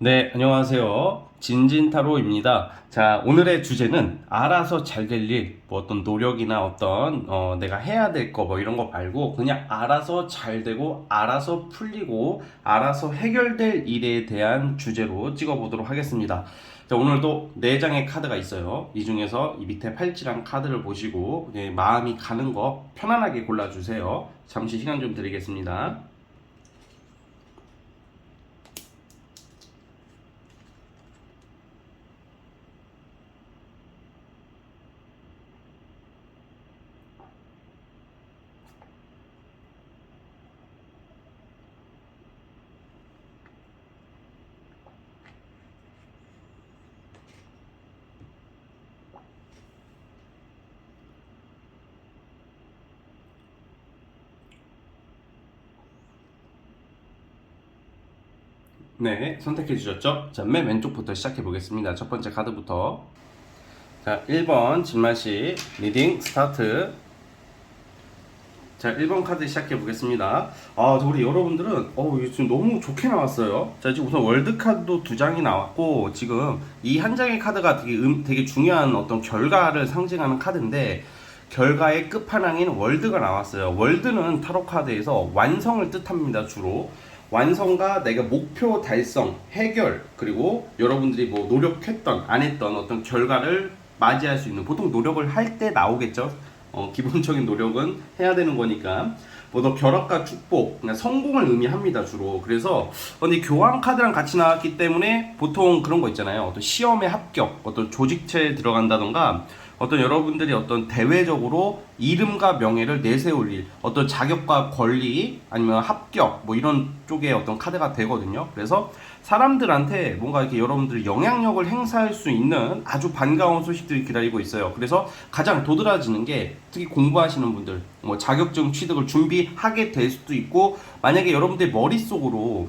네, 안녕하세요. 진진타로입니다. 자, 오늘의 주제는 알아서 잘 될 일, 뭐 어떤 노력이나 어떤 내가 해야 될 거 뭐 이런 거 말고 그냥 알아서 잘 되고 알아서 풀리고 알아서 해결될 일에 대한 주제로 찍어보도록 하겠습니다. 자, 오늘도 4장의 카드가 있어요. 이 중에서 이 밑에 팔찌랑 카드를 보시고 마음이 가는 거 편안하게 골라주세요. 잠시 시간 좀 드리겠습니다. 네, 선택해 주셨죠? 자, 맨 왼쪽부터 시작해 보겠습니다. 첫 번째 카드부터. 자, 1번 진마씨 리딩 스타트. 자, 1번 카드 시작해 보겠습니다. 우리 여러분들은 이거 지금 너무 좋게 나왔어요. 자, 지금 우선 월드 카드도 2장이 나왔고, 지금 이 한 장의 카드가 되게 중요한 어떤 결과를 상징하는 카드인데, 결과의 끝판왕인 월드가 나왔어요. 월드는 타로 카드에서 완성을 뜻합니다, 주로. 완성과 내가 목표 달성, 해결, 그리고 여러분들이 뭐 노력했던, 안 했던 어떤 결과를 맞이할 수 있는, 보통 노력을 할 때 나오겠죠. 기본적인 노력은 해야 되는 거니까. 뭐 더 결합과 축복, 그러니까 성공을 의미합니다, 주로. 그래서 근데 교환 카드랑 같이 나왔기 때문에 보통 그런 거 있잖아요. 어떤 시험에 합격, 어떤 조직체에 들어간다던가, 어떤 여러분들이 어떤 대외적으로 이름과 명예를 내세울 일, 어떤 자격과 권리, 아니면 합격, 뭐 이런 쪽에 어떤 카드가 되거든요. 그래서 사람들한테 뭔가 이렇게 여러분들이 영향력을 행사할 수 있는 아주 반가운 소식들이 기다리고 있어요. 그래서 가장 도드라지는 게 특히 공부하시는 분들, 뭐 자격증 취득을 준비하게 될 수도 있고, 만약에 여러분들 머릿속으로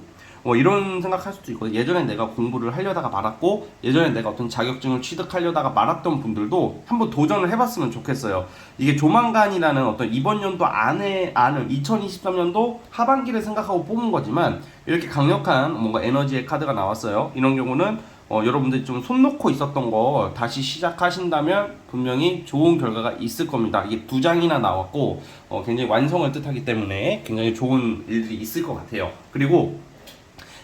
이런 생각할 수도 있거든요. 예전에 내가 공부를 하려다가 말았고, 예전에 내가 어떤 자격증을 취득하려다가 말았던 분들도 한번 도전을 해봤으면 좋겠어요. 이게 조만간이라는 어떤 이번 연도 안에 2023년도 하반기를 생각하고 뽑은 거지만, 이렇게 강력한 뭔가 에너지의 카드가 나왔어요. 이런 경우는 여러분들이 좀 손 놓고 있었던 거 다시 시작하신다면 분명히 좋은 결과가 있을 겁니다. 이게 2장이나 나왔고 굉장히 완성을 뜻하기 때문에 굉장히 좋은 일들이 있을 것 같아요. 그리고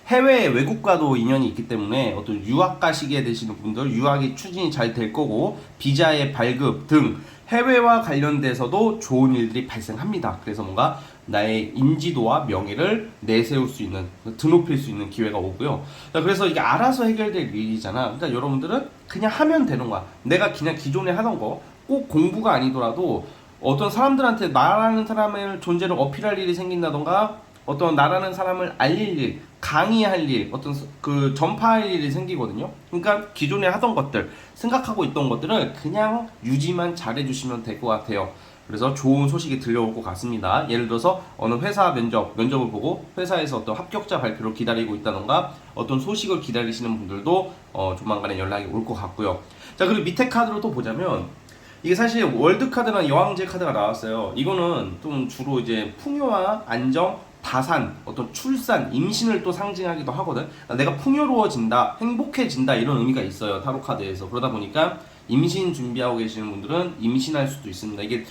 해외 외국과도 인연이 있기 때문에 어떤 유학 가시게 되시는 분들, 유학이 추진이 잘 될 거고, 비자의 발급 등 해외와 관련돼서도 좋은 일들이 발생합니다. 그래서 뭔가 나의 인지도와 명예를 내세울 수 있는, 드높일 수 있는 기회가 오고요. 그래서 이게 알아서 해결될 일이잖아. 그러니까 여러분들은 그냥 하면 되는 거야. 내가 그냥 기존에 하던 거, 꼭 공부가 아니더라도 어떤 사람들한테 나라는 사람의 존재를 어필할 일이 생긴다던가, 어떤 나라는 사람을 알릴 일, 강의할 일, 어떤 그 전파할 일이 생기거든요. 그러니까 기존에 하던 것들, 생각하고 있던 것들을 그냥 유지만 잘해주시면 될 것 같아요. 그래서 좋은 소식이 들려올 것 같습니다. 예를 들어서 어느 회사 면접을 보고 회사에서 어떤 합격자 발표를 기다리고 있다던가, 어떤 소식을 기다리시는 분들도 조만간에 연락이 올 것 같고요. 자, 그리고 밑에 카드로 또 보자면, 이게 사실 월드 카드나 여왕제 카드가 나왔어요. 이거는 좀 주로 이제 풍요와 안정, 다산, 어떤 출산, 임신을 또 상징하기도 하거든. 내가 풍요로워진다, 행복해진다, 이런 의미가 있어요, 타로 카드에서. 그러다 보니까 임신 준비하고 계시는 분들은 임신할 수도 있습니다. 이게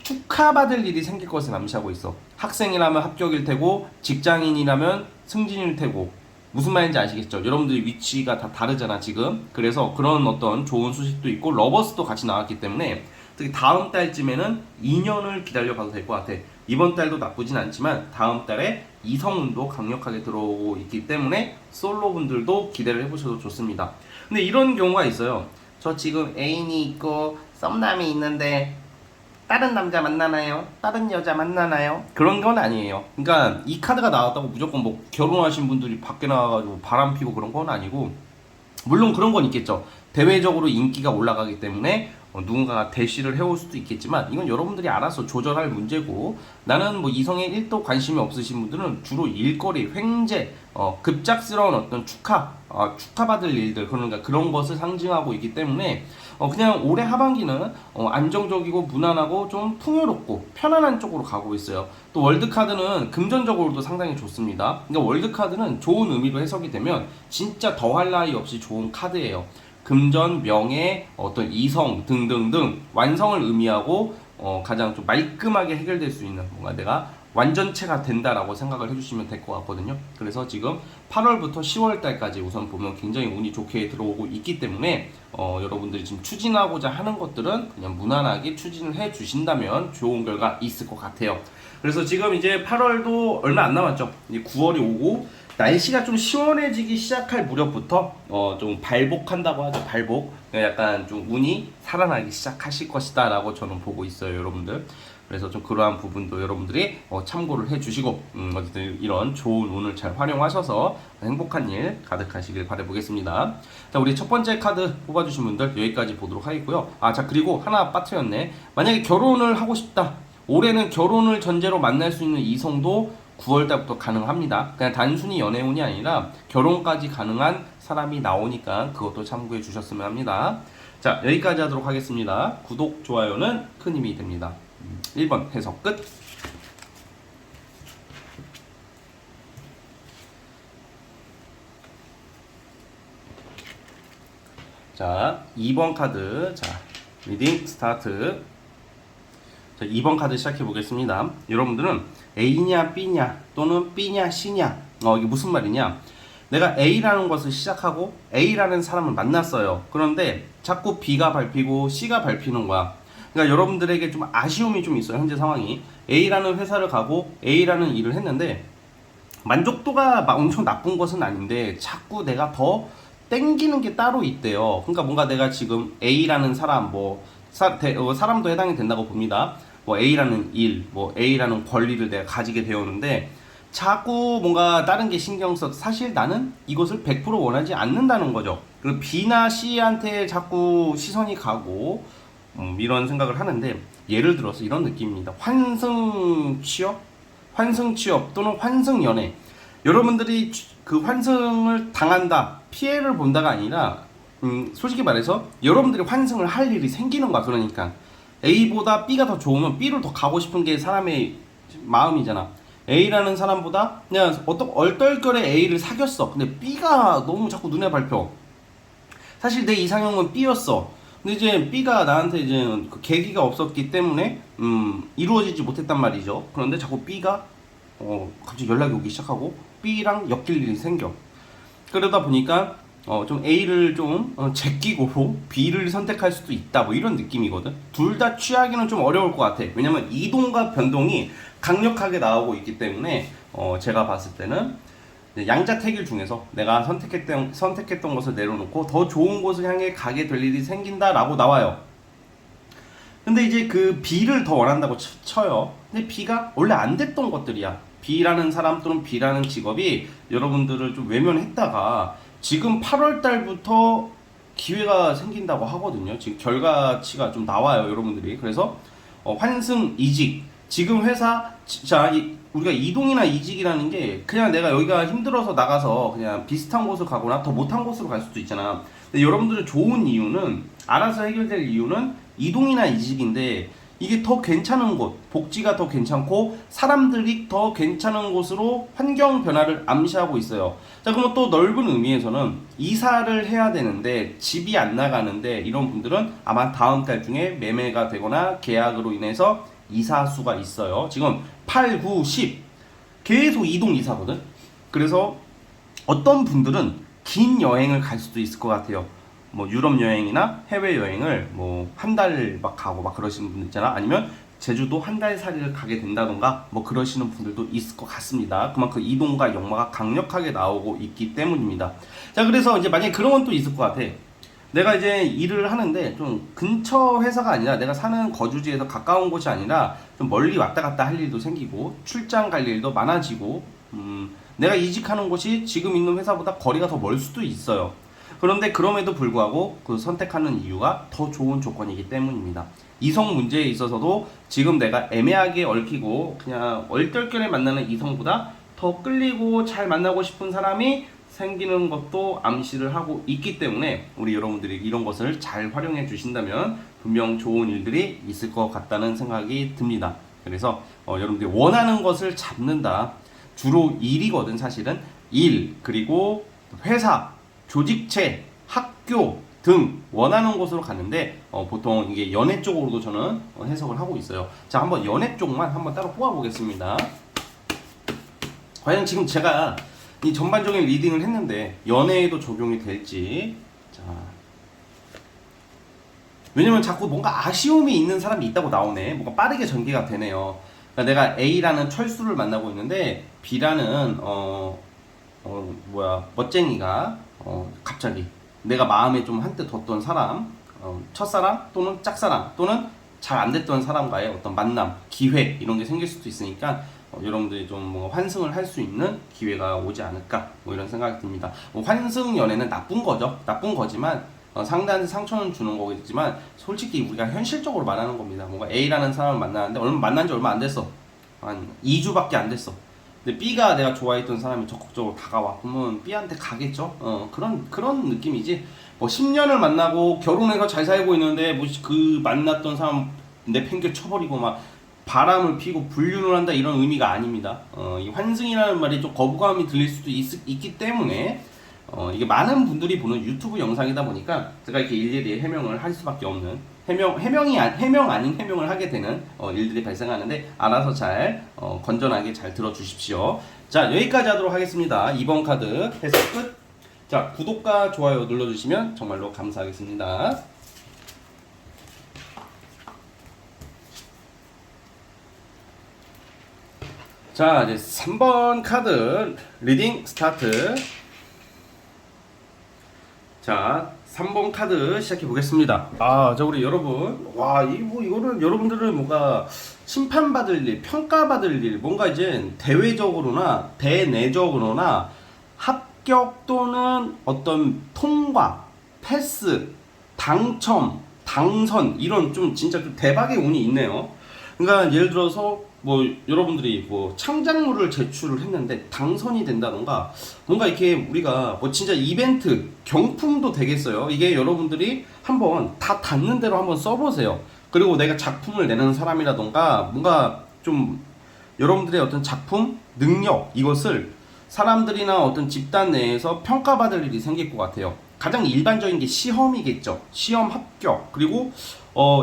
축하받을 일이 생길 것을 암시하고 있어. 학생이라면 합격일 테고, 직장인이라면 승진일 테고. 무슨 말인지 아시겠죠? 여러분들이 위치가 다 다르잖아, 지금. 그래서 그런 어떤 좋은 소식도 있고, 러버스도 같이 나왔기 때문에 특히 다음 달쯤에는 2년을 기다려봐도 될 것 같아. 이번 달도 나쁘진 않지만 다음 달에 이성운도 강력하게 들어오고 있기 때문에 솔로분들도 기대를 해보셔도 좋습니다. 근데 이런 경우가 있어요. 저 지금 애인이 있고 썸남이 있는데 다른 남자 만나나요? 다른 여자 만나나요? 그런 건 아니에요. 그러니까 이 카드가 나왔다고 무조건 뭐 결혼하신 분들이 밖에 나와가지고 바람 피고 그런 건 아니고, 물론 그런 건 있겠죠. 대외적으로 인기가 올라가기 때문에 누군가가 대시를 해올 수도 있겠지만, 이건 여러분들이 알아서 조절할 문제고, 나는 뭐 이성에 1도 관심이 없으신 분들은 주로 일거리, 횡재, 급작스러운 어떤 축하받을 일들, 그러니까 그런 것을 상징하고 있기 때문에 그냥 올해 하반기는 안정적이고 무난하고 좀 풍요롭고 편안한 쪽으로 가고 있어요. 또 월드카드는 금전적으로도 상당히 좋습니다. 그러니까 월드카드는 좋은 의미로 해석이 되면 진짜 더할 나위 없이 좋은 카드예요. 금전, 명예, 어떤 이성 등등등 완성을 의미하고 가장 좀 말끔하게 해결될 수 있는 뭔가 내가 완전체가 된다라고 생각을 해주시면 될 것 같거든요. 그래서 지금 8월부터 10월달까지 우선 보면 굉장히 운이 좋게 들어오고 있기 때문에 여러분들이 지금 추진하고자 하는 것들은 그냥 무난하게 추진을 해 주신다면 좋은 결과 있을 것 같아요. 그래서 지금 이제 8월도 얼마 안 남았죠. 이제 9월이 오고 날씨가 좀 시원해지기 시작할 무렵부터 좀 발복한다고 하죠. 발복. 약간 좀 운이 살아나기 시작하실 것이다 라고 저는 보고 있어요, 여러분들. 그래서 좀 그러한 부분도 여러분들이 참고를 해주시고 어쨌든 이런 좋은 운을 잘 활용하셔서 행복한 일 가득하시길 바라보겠습니다. 자, 우리 첫 번째 카드 뽑아주신 분들 여기까지 보도록 하겠고요. 자, 그리고 하나 빠뜨렸네. 만약에 결혼을 하고 싶다. 올해는 결혼을 전제로 만날 수 있는 이성도 9월달부터 가능합니다. 그냥 단순히 연애운이 아니라 결혼까지 가능한 사람이 나오니까 그것도 참고해 주셨으면 합니다. 자, 여기까지 하도록 하겠습니다. 구독, 좋아요는 큰 힘이 됩니다. 1번 해석 끝. 자, 2번 카드. 자, 리딩 스타트. 자, 2번 카드 시작해 보겠습니다. 여러분들은 A냐 B냐 또는 B냐 C냐, 이게 무슨 말이냐, 내가 A라는 것을 시작하고 A라는 사람을 만났어요. 그런데 자꾸 B가 밟히고 C가 밟히는 거야. 그러니까 여러분들에게 좀 아쉬움이 좀 있어요. 현재 상황이 A라는 회사를 가고 A라는 일을 했는데 만족도가 막 엄청 나쁜 것은 아닌데 자꾸 내가 더 땡기는 게 따로 있대요. 그러니까 뭔가 내가 지금 A라는 사람, 사람도 해당이 된다고 봅니다. 뭐 A라는 일, 뭐 A라는 권리를 내가 가지게 되었는데 자꾸 뭔가 다른 게 신경 써. 사실 나는 이것을 100% 원하지 않는다는 거죠. 그리고 B나 C한테 자꾸 시선이 가고 이런 생각을 하는데, 예를 들어서 이런 느낌입니다. 환승 취업 또는 환승 연애. 여러분들이 그 환승을 당한다, 피해를 본다가 아니라 솔직히 말해서 여러분들이 환승을 할 일이 생기는 거야. 그러니까 A보다 B가 더 좋으면 B를 더 가고 싶은 게 사람의 마음이잖아. A라는 사람보다 그냥 얼떨결에 A를 사귀었어. 근데 B가 너무 자꾸 눈에 밟혀. 사실 내 이상형은 B였어. 근데 이제 B가 나한테 이제 그 계기가 없었기 때문에 이루어지지 못했단 말이죠. 그런데 자꾸 B가 갑자기 연락이 오기 시작하고 B랑 엮일 일이 생겨. 그러다 보니까 좀 A를 좀 제끼고 B를 선택할 수도 있다, 뭐 이런 느낌이거든. 둘 다 취하기는 좀 어려울 것 같아. 왜냐면 이동과 변동이 강력하게 나오고 있기 때문에 제가 봤을 때는 양자택일 중에서 내가 선택했던 것을 내려놓고 더 좋은 곳을 향해 가게 될 일이 생긴다라고 나와요. 근데 이제 그 B를 더 원한다고 쳐요. 근데 B가 원래 안 됐던 것들이야. B라는 사람 또는 B라는 직업이 여러분들을 좀 외면했다가 지금 8월 달부터 기회가 생긴다고 하거든요. 지금 결과치가 좀 나와요, 여러분들이. 그래서 환승, 이직. 지금 회사, 자, 우리가 이동이나 이직이라는 게 그냥 내가 여기가 힘들어서 나가서 그냥 비슷한 곳을 가거나 더 못한 곳으로 갈 수도 있잖아. 근데 여러분들의 좋은 이유는, 알아서 해결될 이유는 이동이나 이직인데, 이게 더 괜찮은 곳, 복지가 더 괜찮고 사람들이 더 괜찮은 곳으로 환경 변화를 암시하고 있어요. 자, 그럼 또 넓은 의미에서는 이사를 해야 되는데 집이 안 나가는데, 이런 분들은 아마 다음 달 중에 매매가 되거나 계약으로 인해서 이사수가 있어요. 지금 8, 9, 10 계속 이동 이사거든. 그래서 어떤 분들은 긴 여행을 갈 수도 있을 것 같아요. 뭐 유럽 여행이나 해외 여행을 뭐 한 달 막 가고 막 그러시는 분들 있잖아. 아니면 제주도 한 달 살이를 가게 된다던가 뭐 그러시는 분들도 있을 것 같습니다. 그만큼 이동과 역마가 강력하게 나오고 있기 때문입니다. 자, 그래서 이제 만약에 그런 건 또 있을 것 같아. 내가 이제 일을 하는데 좀 근처 회사가 아니라 내가 사는 거주지에서 가까운 곳이 아니라 좀 멀리 왔다 갔다 할 일도 생기고 출장 갈 일도 많아지고 내가 이직하는 곳이 지금 있는 회사보다 거리가 더 멀 수도 있어요. 그런데 그럼에도 불구하고 그 선택하는 이유가 더 좋은 조건이기 때문입니다. 이성 문제에 있어서도 지금 내가 애매하게 얽히고 그냥 얼떨결에 만나는 이성보다 더 끌리고 잘 만나고 싶은 사람이 생기는 것도 암시를 하고 있기 때문에 우리 여러분들이 이런 것을 잘 활용해 주신다면 분명 좋은 일들이 있을 것 같다는 생각이 듭니다. 그래서 여러분들이 원하는 것을 잡는다. 주로 일이거든. 사실은 일, 그리고 회사, 조직체, 학교 등 원하는 곳으로 갔는데 보통 이게 연애 쪽으로도 저는 해석을 하고 있어요. 자, 한번 연애 쪽만 한번 따로 뽑아 보겠습니다. 과연 지금 제가 이 전반적인 리딩을 했는데 연애에도 적용이 될지. 자, 왜냐면 자꾸 뭔가 아쉬움이 있는 사람이 있다고 나오네. 뭔가 빠르게 전개가 되네요. 그러니까 내가 A라는 철수를 만나고 있는데 B라는 멋쟁이가 갑자기 내가 마음에 좀 한때 뒀던 사람, 첫사랑 또는 짝사랑 또는 잘 안 됐던 사람과의 어떤 만남, 기회 이런 게 생길 수도 있으니까 여러분들이 좀 뭐 환승을 할 수 있는 기회가 오지 않을까 뭐 이런 생각이 듭니다. 뭐 환승 연애는 나쁜 거죠. 나쁜 거지만 상대한테 상처는 주는 거겠지만 솔직히 우리가 현실적으로 말하는 겁니다. 뭔가 A라는 사람을 만나는데 만난 지 얼마 안 됐어. 한 2주밖에 안 됐어. 근데 B가 내가 좋아했던 사람이 적극적으로 다가와. 그러면 B한테 가겠죠. 그런 느낌이지. 뭐 10년을 만나고 결혼해서 잘 살고 있는데 뭐 그 만났던 사람 내팽개 쳐버리고 막 바람을 피고 불륜을 한다 이런 의미가 아닙니다. 이 환승이라는 말이 좀 거부감이 들릴 수도 있기 때문에 이게 많은 분들이 보는 유튜브 영상이다 보니까 제가 이렇게 일일이 해명을 할 수밖에 없는 해명 아닌 해명을 하게 되는 일들이 발생하는데 알아서 잘 건전하게 잘 들어주십시오. 자, 여기까지 하도록 하겠습니다. 2번 카드 해석 끝. 자, 구독과 좋아요 눌러주시면 정말로 감사하겠습니다. 자, 이제 3번 카드 리딩 스타트. 자, 3번 카드 시작해 보겠습니다. 자, 우리 여러분, 이거는 여러분들은 뭔가 심판받을 일, 평가받을 일, 뭔가 이제 대외적으로나 대내적으로나 합격 또는 어떤 통과, 패스, 당첨, 당선 이런 좀 진짜 좀 대박의 운이 있네요. 그러니까 예를 들어서 뭐 여러분들이 뭐 창작물을 제출을 했는데 당선이 된다던가 뭔가 이렇게 우리가 뭐 진짜 이벤트 경품도 되겠어요. 이게 여러분들이 한번 다 닿는 대로 한번 써보세요. 그리고 내가 작품을 내는 사람이라던가 뭔가 좀 여러분들의 어떤 작품 능력 이것을 사람들이나 어떤 집단 내에서 평가받을 일이 생길 것 같아요. 가장 일반적인 게 시험이겠죠. 시험 합격. 그리고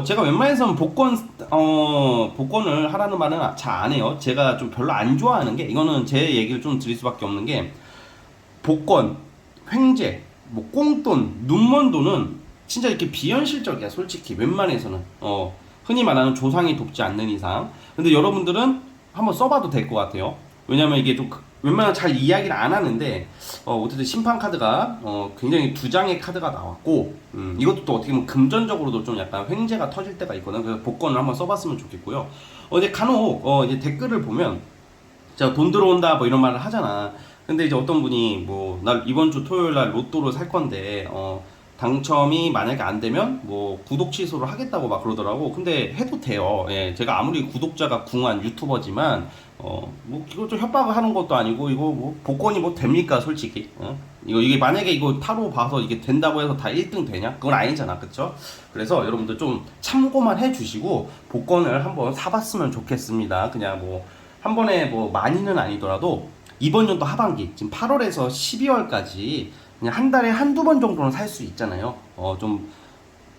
제가 웬만해서는 복권을 하라는 말은 잘 안 해요. 제가 좀 별로 안 좋아하는 게 이거는 제 얘기를 좀 드릴 수밖에 없는 게 복권, 횡재, 뭐 꽁돈, 눈먼 돈은 진짜 이렇게 비현실적이야. 솔직히 웬만해서는 흔히 말하는 조상이 돕지 않는 이상. 근데 여러분들은 한번 써봐도 될 것 같아요. 왜냐면 이게 좀 웬만하면 잘 이야기를 안 하는데 어쨌든 심판 카드가 굉장히 두 장의 카드가 나왔고 이것도 또 어떻게 보면 금전적으로도 좀 약간 횡재가 터질 때가 있거든. 그래서 복권을 한번 써봤으면 좋겠고요. 이제 간혹 이제 댓글을 보면 제가 돈 들어온다 뭐 이런 말을 하잖아. 근데 이제 어떤 분이 뭐 나 이번 주 토요일 날 로또를 살 건데 당첨이 만약에 안 되면 뭐 구독 취소를 하겠다고 막 그러더라고. 근데 해도 돼요. 예, 제가 아무리 구독자가 궁한 유튜버지만 뭐 이거 좀 협박을 하는 것도 아니고 이거 뭐 복권이 뭐 됩니까 솔직히. 이게 만약에 이거 타로 봐서 이게 된다고 해서 다 1등 되냐? 그건 아니잖아, 그쵸? 그래서 여러분들 좀 참고만 해주시고 복권을 한번 사봤으면 좋겠습니다. 그냥 뭐 한 번에 뭐 많이는 아니더라도 이번 연도 하반기 지금 8월에서 12월까지 그냥 한 달에 한두 번 정도는 살 수 있잖아요. 좀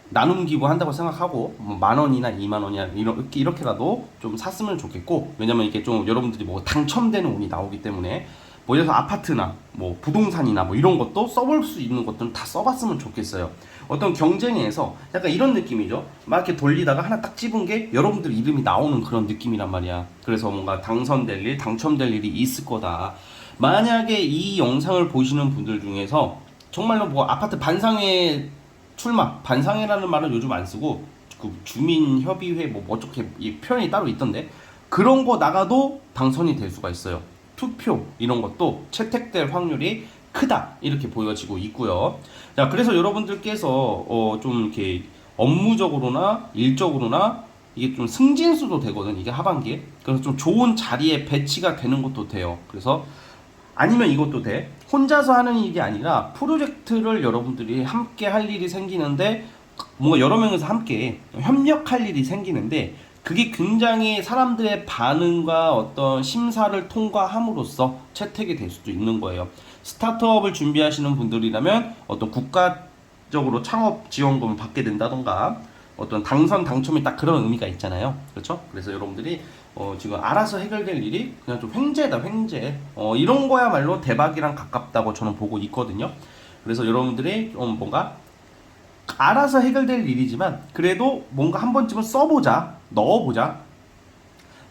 나눔 기부 한다고 생각하고 뭐 10,000원이나 20,000원이나 이렇게라도 좀 샀으면 좋겠고, 왜냐면 이게 좀 여러분들이 뭐 당첨되는 운이 나오기 때문에 뭐 예를 들어서 아파트나 뭐 부동산이나 뭐 이런 것도 써볼 수 있는 것들은 다 써봤으면 좋겠어요. 어떤 경쟁에서 약간 이런 느낌이죠. 막 이렇게 돌리다가 하나 딱 집은 게 여러분들 이름이 나오는 그런 느낌이란 말이야. 그래서 뭔가 당선될 일, 당첨될 일이 있을 거다. 만약에 이 영상을 보시는 분들 중에서 정말로 뭐 아파트 반상회 출마, 반상회라는 말은 요즘 안 쓰고 그 주민협의회 뭐 어떻게 이 표현이 따로 있던데 그런 거 나가도 당선이 될 수가 있어요. 투표 이런 것도 채택될 확률이 크다 이렇게 보여지고 있고요. 자, 그래서 여러분들께서 좀 이렇게 업무적으로나 일적으로나 이게 좀 승진수도 되거든, 이게 하반기에. 그래서 좀 좋은 자리에 배치가 되는 것도 돼요. 그래서 아니면 이것도 돼. 혼자서 하는 일이 아니라 프로젝트를 여러분들이 함께 할 일이 생기는데, 뭔가 여러 명이서 함께 협력할 일이 생기는데, 그게 굉장히 사람들의 반응과 어떤 심사를 통과함으로써 채택이 될 수도 있는 거예요. 스타트업을 준비하시는 분들이라면 어떤 국가적으로 창업 지원금을 받게 된다던가, 어떤 당첨이 딱 그런 의미가 있잖아요. 그렇죠? 그래서 여러분들이 지금 알아서 해결될 일이 그냥 좀 횡재다, 횡재. 이런 거야말로 대박이랑 가깝다고 저는 보고 있거든요. 그래서 여러분들이 좀 뭔가 알아서 해결될 일이지만 그래도 뭔가 한 번쯤은 써보자, 넣어보자.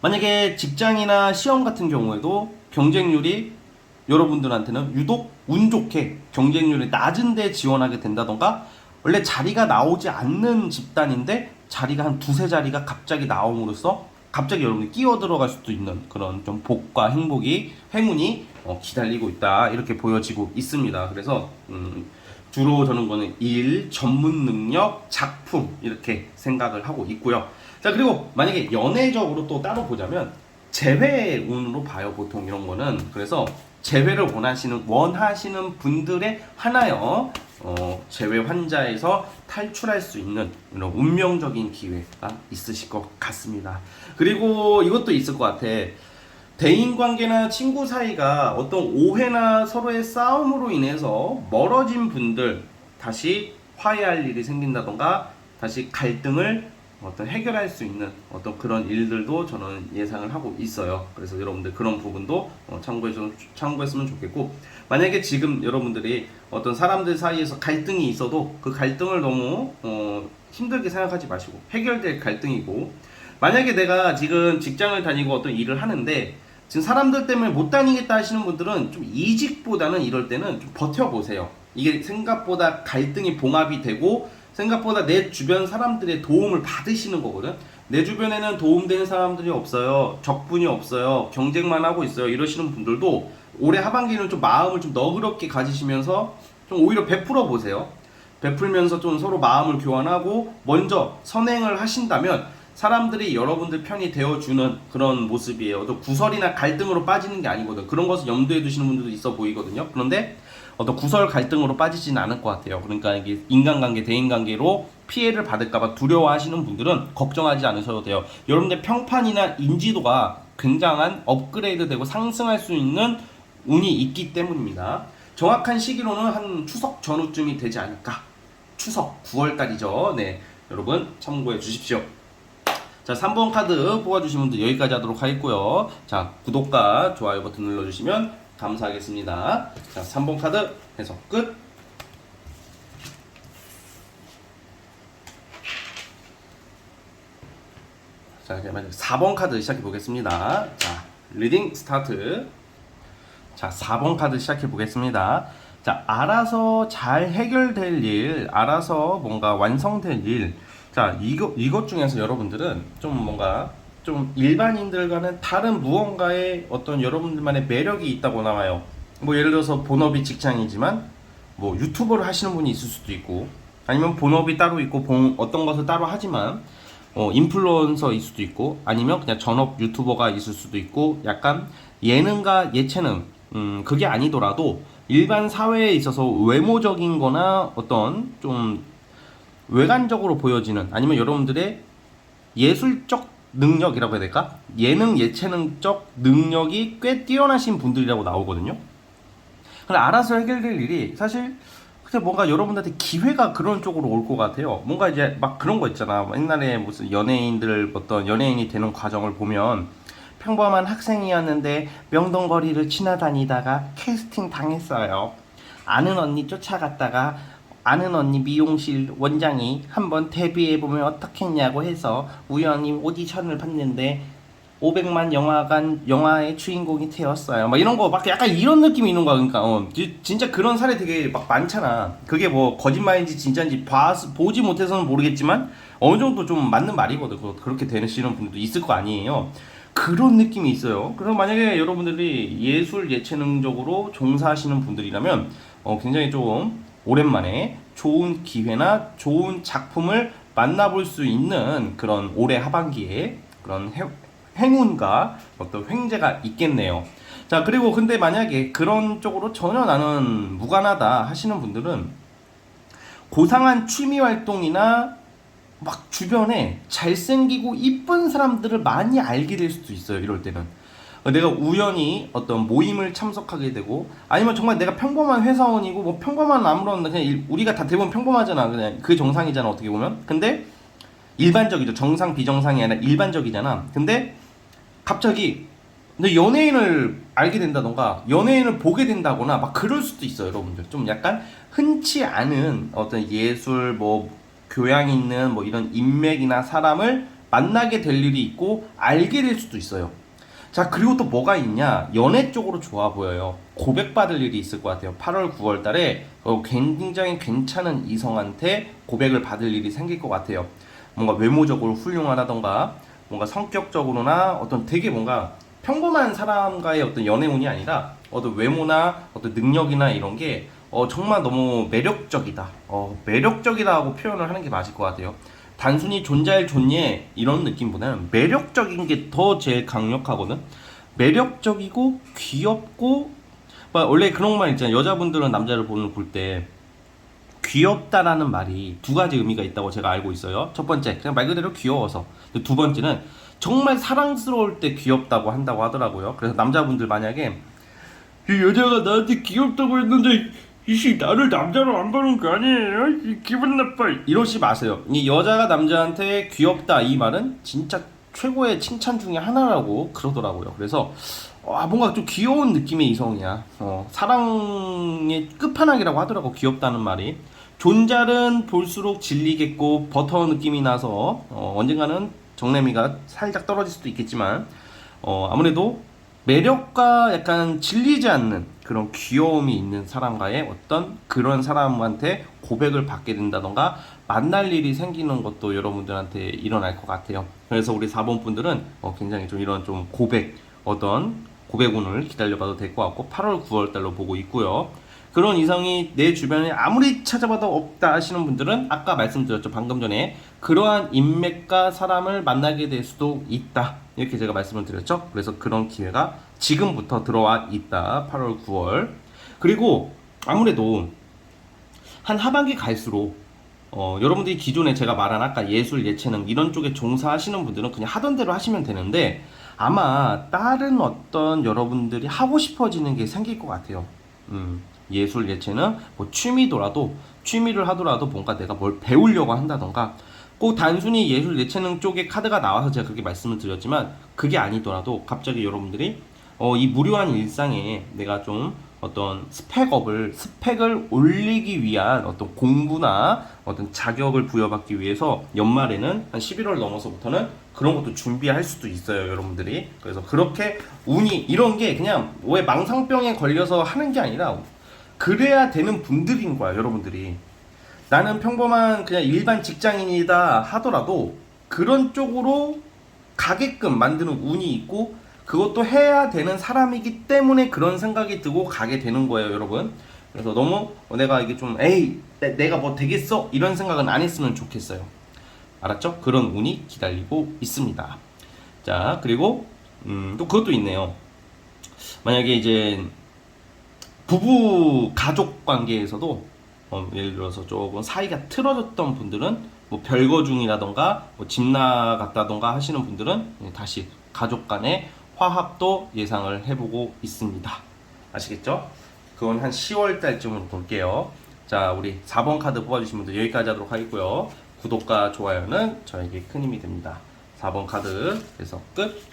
만약에 직장이나 시험 같은 경우에도 경쟁률이 여러분들한테는 유독 운 좋게 경쟁률이 낮은 데 지원하게 된다던가, 원래 자리가 나오지 않는 집단인데 자리가 한 두세 자리가 갑자기 나옴으로써 갑자기 여러분이 끼어 들어갈 수도 있는 그런 좀 복과 행운이 기다리고 있다, 이렇게 보여지고 있습니다. 그래서 주로 저는 거는 일, 전문 능력, 작품, 이렇게 생각을 하고 있고요. 자, 그리고 만약에 연애적으로 또 따로 보자면 재회운으로 봐요, 보통 이런 거는. 그래서 재회를 원하시는 분들의 하나요, 재회 환자에서 탈출할 수 있는 이런 운명적인 기회가 있으실 것 같습니다. 그리고 이것도 있을 것 같아. 대인관계나 친구 사이가 어떤 오해나 서로의 싸움으로 인해서 멀어진 분들, 다시 화해할 일이 생긴다던가 다시 갈등을 해결할 수 있는 어떤 그런 일들도 저는 예상을 하고 있어요. 그래서 여러분들 그런 부분도 참고했으면 좋겠고, 만약에 지금 여러분들이 어떤 사람들 사이에서 갈등이 있어도 그 갈등을 너무 힘들게 생각하지 마시고, 해결될 갈등이고, 만약에 내가 지금 직장을 다니고 어떤 일을 하는데 지금 사람들 때문에 못 다니겠다 하시는 분들은 좀 이직보다는 이럴 때는 좀 버텨보세요. 이게 생각보다 갈등이 봉합이 되고 생각보다 내 주변 사람들의 도움을 받으시는 거거든. 내 주변에는 도움되는 사람들이 없어요, 적분이 없어요, 경쟁만 하고 있어요, 이러시는 분들도 올해 하반기에는 좀 마음을 좀 너그럽게 가지시면서 좀 오히려 베풀어 보세요. 베풀면서 좀 서로 마음을 교환하고 먼저 선행을 하신다면 사람들이 여러분들 편이 되어주는 그런 모습이에요. 또 구설이나 갈등으로 빠지는 게 아니거든. 그런 것을 염두에 두시는 분들도 있어 보이거든요. 그런데 어떤 구설 갈등으로 빠지지는 않을 것 같아요. 그러니까 이게 인간관계, 대인관계로 피해를 받을까봐 두려워하시는 분들은 걱정하지 않으셔도 돼요. 여러분들 평판이나 인지도가 굉장한 업그레이드되고 상승할 수 있는 운이 있기 때문입니다. 정확한 시기로는 한 추석 전후쯤이 되지 않을까. 추석 9월달이죠. 네, 여러분 참고해 주십시오. 자, 3번 카드 뽑아주신 분들 여기까지 하도록 하겠고요. 자, 구독과 좋아요 버튼 눌러주시면 감사하겠습니다. 자, 3번 카드 해석 끝. 자, 이제 4번 카드 시작해 보겠습니다. 자, 리딩 스타트. 자, 4번 카드 시작해 보겠습니다. 자, 알아서 잘 해결될 일, 알아서 뭔가 완성될 일. 자, 이것 중에서 여러분들은 좀 뭔가 좀 일반인들과는 다른 무언가의 어떤 여러분들만의 매력이 있다고 나와요. 뭐 예를 들어서 본업이 직장이지만 뭐 유튜버를 하시는 분이 있을 수도 있고, 아니면 본업이 따로 있고 어떤 것을 따로 하지만 인플루언서일 수도 있고, 아니면 그냥 전업 유튜버가 있을 수도 있고, 약간 예능과 예체능, 그게 아니더라도 일반 사회에 있어서 외모적인 거나 어떤 좀 외관적으로 보여지는, 아니면 여러분들의 예술적 능력이라고 해야 될까? 예능, 예체능적 능력이 꽤 뛰어나신 분들이라고 나오거든요. 근데 알아서 해결될 일이 사실 근데 뭔가 여러분들한테 기회가 그런 쪽으로 올 것 같아요. 뭔가 이제 막 그런 거 있잖아. 옛날에 무슨 연예인들 어떤 연예인이 되는 과정을 보면 평범한 학생이었는데 명동거리를 지나다니다가 캐스팅 당했어요. 아는 언니 쫓아갔다가 아는 언니 미용실 원장이 한번 데뷔해보면 어떻겠냐고 해서 우연히 오디션을 봤는데 500만 영화의 주인공이 되었어요. 막 이런 거 막 약간 이런 느낌이 있는 거야. 그러니까 진짜 그런 사례 되게 막 많잖아. 그게 뭐 거짓말인지 진짜인지 보지 못해서는 모르겠지만 어느 정도 좀 맞는 말이거든. 그렇게 되시는 분들도 있을 거 아니에요. 그런 느낌이 있어요. 그래서 만약에 여러분들이 예술 예체능적으로 종사하시는 분들이라면 굉장히 좀 오랜만에 좋은 기회나 좋은 작품을 만나볼 수 있는 그런 올해 하반기에 그런 행운과 어떤 횡재가 있겠네요. 자, 그리고 근데 만약에 그런 쪽으로 전혀 나는 무관하다 하시는 분들은 고상한 취미 활동이나 막 주변에 잘생기고 이쁜 사람들을 많이 알게 될 수도 있어요. 이럴 때는 내가 우연히 어떤 모임을 참석하게 되고, 아니면 정말 내가 평범한 회사원이고 뭐 평범한 아무런 그냥 우리가 다 대부분 평범하잖아. 그냥 그 정상이잖아 어떻게 보면. 근데 일반적이죠. 정상 비정상이 아니라 일반적이잖아. 근데 갑자기 근데 연예인을 알게 된다던가 연예인을 보게 된다거나 막 그럴 수도 있어요. 여러분들 좀 약간 흔치 않은 어떤 예술 뭐 교양 있는 뭐 이런 인맥이나 사람을 만나게 될 일이 있고 알게 될 수도 있어요. 자, 그리고 또 뭐가 있냐, 연애 쪽으로 좋아 보여요. 고백받을 일이 있을 것 같아요. 8월 9월 달에 굉장히 괜찮은 이성한테 고백을 받을 일이 생길 것 같아요. 뭔가 외모적으로 훌륭하다던가 뭔가 성격적으로나 어떤 되게 뭔가 평범한 사람과의 어떤 연애운이 아니라 어떤 외모나 어떤 능력이나 이런 게 정말 너무 매력적이다. 매력적이다고 표현을 하는 게 맞을 것 같아요. 단순히 존재할 존재 이런 느낌보다는 매력적인 게 더 제일 강력하거든. 매력적이고 귀엽고 원래 그런 말 있잖아요. 여자분들은 남자를 볼 때 귀엽다라는 말이 두 가지 의미가 있다고 제가 알고 있어요. 첫 번째, 그냥 말 그대로 귀여워서. 두 번째는 정말 사랑스러울 때 귀엽다고 한다고 하더라고요. 그래서 남자분들 만약에 이 여자가 나한테 귀엽다고 했는데 이씨 나를 남자로 안 보는 거 아니에요? 기분 나빠. 이러지 마세요. 이 여자가 남자한테 귀엽다 이 말은 진짜 최고의 칭찬 중에 하나라고 그러더라고요. 그래서 뭔가 좀 귀여운 느낌의 이성이야. 사랑의 끝판왕이라고 하더라고. 귀엽다는 말이. 존잘은 볼수록 질리겠고 버터 느낌이 나서 언젠가는 정내미가 살짝 떨어질 수도 있겠지만 아무래도 매력과 약간 질리지 않는 그런 귀여움이 있는 사람과의 어떤 그런 사람한테 고백을 받게 된다던가 만날 일이 생기는 것도 여러분들한테 일어날 것 같아요. 그래서 우리 4번 분들은 굉장히 좀 이런 좀 어떤 고백운을 기다려봐도 될 것 같고 8월 9월 달로 보고 있고요. 그런 이성이 내 주변에 아무리 찾아봐도 없다 하시는 분들은 아까 말씀드렸죠. 방금 전에 그러한 인맥과 사람을 만나게 될 수도 있다. 이렇게 제가 말씀을 드렸죠. 그래서 그런 기회가 지금부터 들어와 있다. 8월 9월. 그리고 아무래도 한 하반기 갈수록 여러분들이 기존에 제가 말한 아까 예술, 예체능 이런 쪽에 종사하시는 분들은 그냥 하던 대로 하시면 되는데 아마 다른 어떤 여러분들이 하고 싶어지는 게 생길 것 같아요. 예술, 예체능, 뭐 취미를 하더라도 뭔가 내가 뭘 배우려고 한다던가 꼭 단순히 예술, 예체능 쪽에 카드가 나와서 제가 그렇게 말씀을 드렸지만 그게 아니더라도 갑자기 여러분들이 이 무료한 일상에 내가 좀 어떤 스펙을 올리기 위한 어떤 공부나 어떤 자격을 부여받기 위해서 연말에는 한 11월 넘어서부터는 그런 것도 준비할 수도 있어요, 여러분들이. 그래서 그렇게 운이 이런 게 그냥 왜 망상병에 걸려서 하는 게 아니라 그래야 되는 분들인 거야, 여러분들이. 나는 평범한 그냥 일반 직장인이다 하더라도 그런 쪽으로 가게끔 만드는 운이 있고 그것도 해야 되는 사람이기 때문에 그런 생각이 들고 가게 되는 거예요, 여러분. 그래서 너무 내가 이게 좀 내가 뭐 되겠어? 이런 생각은 안 했으면 좋겠어요. 알았죠? 그런 운이 기다리고 있습니다. 자, 그리고 또 그것도 있네요. 만약에 이제 부부 가족 관계에서도 예를 들어서 조금 사이가 틀어졌던 분들은 뭐 별거 중이라던가 뭐 집 나갔다던가 하시는 분들은 다시 가족 간의 화합도 예상을 해보고 있습니다. 아시겠죠? 그건 한 10월 달쯤으로 볼게요. 자, 우리 4번 카드 뽑아주신 분들 여기까지 하도록 하겠고요. 구독과 좋아요는 저에게 큰 힘이 됩니다. 4번 카드 그래서 끝.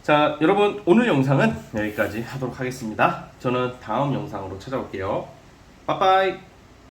자, 여러분 오늘 영상은 여기까지 하도록 하겠습니다. 저는 다음 영상으로 찾아올게요. 빠빠이.